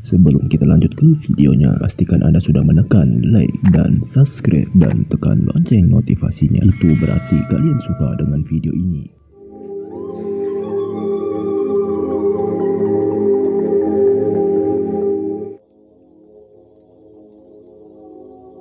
Sebelum kita lanjut ke videonya, pastikan Anda sudah menekan like dan subscribe dan tekan lonceng notifikasinya. Itu berarti kalian suka dengan video ini.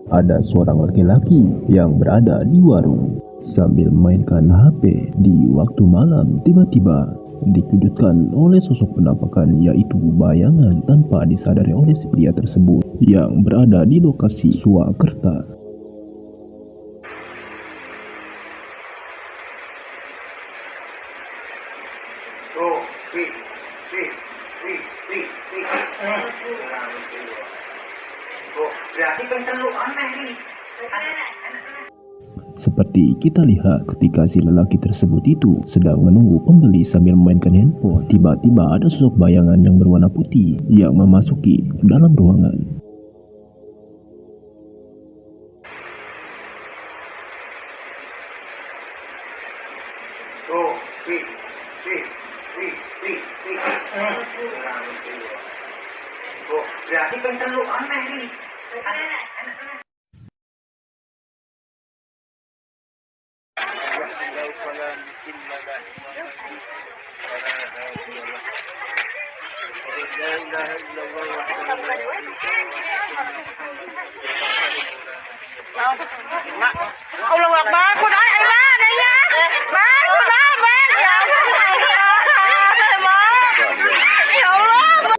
Ada seorang laki-laki yang berada di warung sambil mainkan HP di waktu malam. Tiba-tiba dikejutkan oleh sosok penampakan, yaitu bayangan tanpa disadari oleh si pria tersebut yang berada di lokasi Surakarta. Berarti penterlu aneh nih. Seperti kita lihat ketika si lelaki tersebut itu sedang menunggu pembeli sambil memainkan handphone, tiba-tiba ada sosok bayangan yang berwarna putih yang memasuki dalam ruangan. Berarti penterlu aneh nih. Allah Akbar, cô nói em má đây nha. Má, cô nói em ya Allah.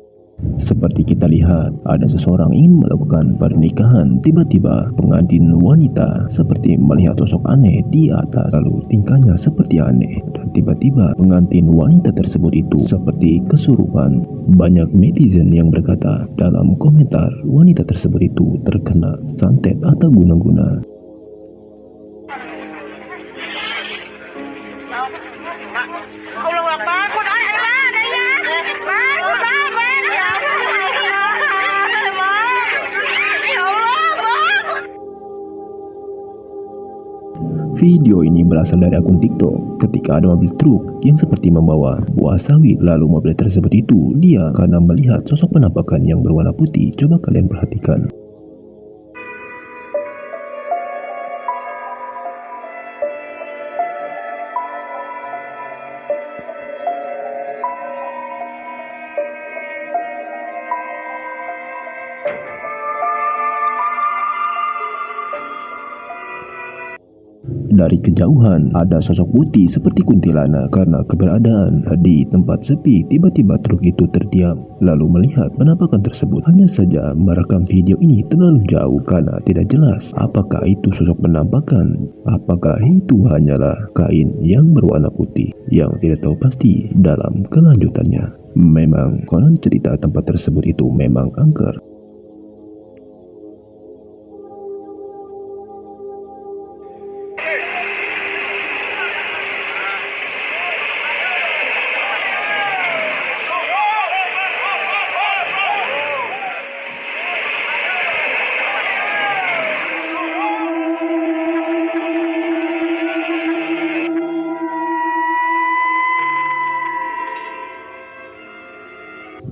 Seperti kita lihat, ada seseorang ingin melakukan pernikahan. Tiba-tiba pengantin wanita seperti melihat sosok aneh di atas, lalu tingkahnya seperti aneh. Dan tiba-tiba pengantin wanita tersebut itu seperti kesurupan. Banyak netizen yang berkata dalam komentar, wanita tersebut itu terkena santet atau guna-guna. Allah Akbar, cô nói em má đây nha. Má, cô nói em ya Allah. Video ini berasal dari akun TikTok ketika ada mobil truk yang seperti membawa buah sawit, lalu mobil tersebut itu dia karena melihat sosok penampakan yang berwarna putih. Coba kalian perhatikan. Dari kejauhan ada sosok putih seperti kuntilanak. Karena keberadaan di tempat sepi, tiba-tiba truk itu terdiam lalu melihat penampakan tersebut. Hanya saja merekam video ini terlalu jauh karena tidak jelas apakah itu sosok penampakan, apakah itu hanyalah kain yang berwarna putih yang tidak tahu pasti dalam kelanjutannya. Memang konon cerita tempat tersebut itu memang angker.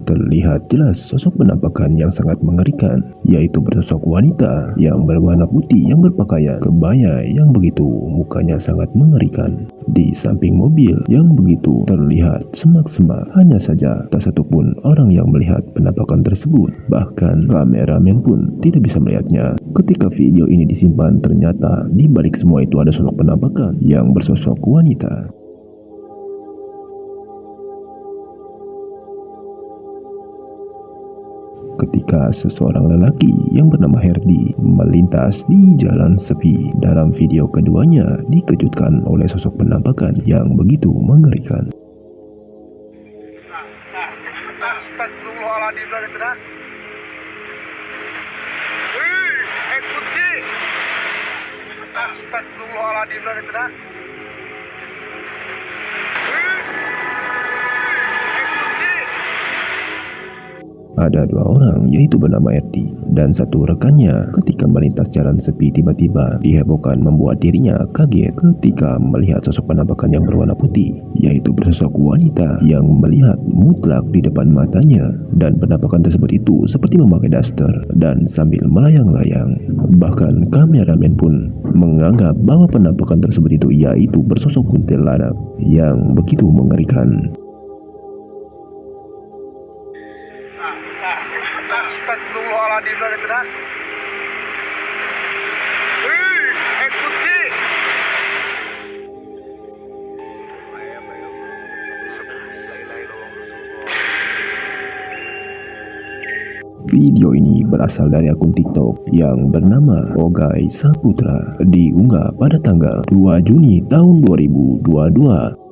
Terlihat jelas sosok penampakan yang sangat mengerikan, yaitu bersosok wanita yang berwarna putih yang berpakaian kebaya yang begitu mukanya sangat mengerikan. Di samping mobil yang begitu terlihat semak-semak, hanya saja tak satupun orang yang melihat penampakan tersebut. Bahkan kameramen pun tidak bisa melihatnya. Ketika video ini disimpan, ternyata di balik semua itu ada sosok penampakan yang bersosok wanita. Ketika seseorang lelaki yang bernama Herdi melintas di jalan sepi. Dalam video keduanya dikejutkan oleh sosok penampakan yang begitu mengerikan. Astagfirullahaladzim. Astagfirullahaladzim. Ada dua orang, yaitu bernama Erdi dan satu rekannya. Ketika melintas jalan sepi, tiba-tiba dihebohkan membuat dirinya kaget ketika melihat sosok penampakan yang berwarna putih, yaitu bersosok wanita yang melihat mutlak di depan matanya. Dan penampakan tersebut itu seperti memakai daster dan sambil melayang-layang. Bahkan kameramen pun menganggap bahwa penampakan tersebut itu yaitu bersosok kuntilanak yang begitu mengerikan. Astagfirullahaladzim lah itu dah. Putih. Video ini berasal dari akun TikTok yang bernama Ogai Saputra, diunggah pada tanggal 2 Juni tahun 2022.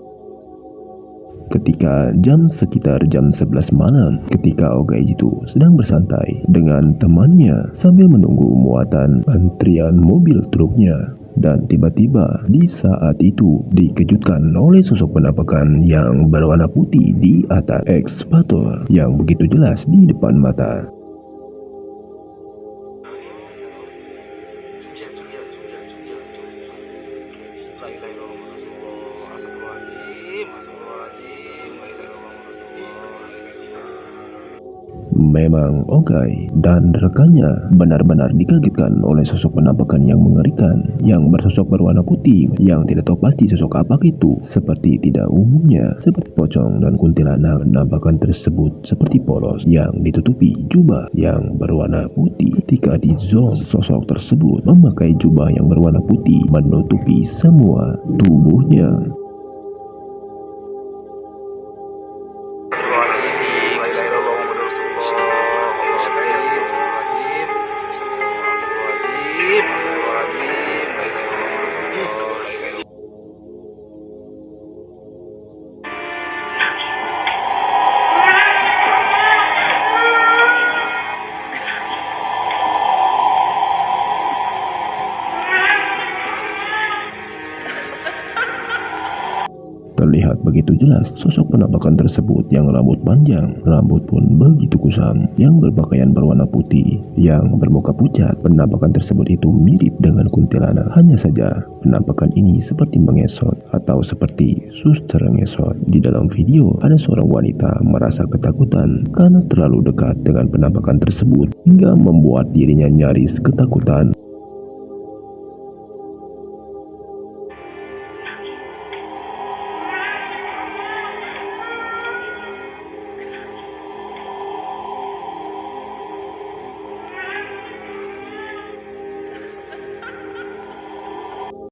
Ketika sekitar jam 11 malam, ketika Ogai itu sedang bersantai dengan temannya sambil menunggu muatan antrian mobil truknya. Dan tiba-tiba di saat itu dikejutkan oleh sosok penampakan yang berwarna putih di atas ekskavator yang begitu jelas di depan mata. Memang Ogai dan rekannya benar-benar dikagetkan oleh sosok penampakan yang mengerikan yang bersosok berwarna putih yang tidak tahu pasti sosok apa itu. Seperti tidak umumnya, seperti pocong dan kuntilanak, penampakan tersebut seperti polos yang ditutupi jubah yang berwarna putih. Ketika di zoom, sosok tersebut memakai jubah yang berwarna putih menutupi semua tubuhnya. Terlihat begitu jelas sosok penampakan tersebut yang rambut panjang, rambut pun begitu kusam, yang berpakaian berwarna putih, yang bermuka pucat. Penampakan tersebut itu mirip dengan kuntilanak. Hanya saja penampakan ini seperti mengesot atau seperti suster ngesot. Di dalam video ada seorang wanita merasa ketakutan karena terlalu dekat dengan penampakan tersebut hingga membuat dirinya nyaris ketakutan.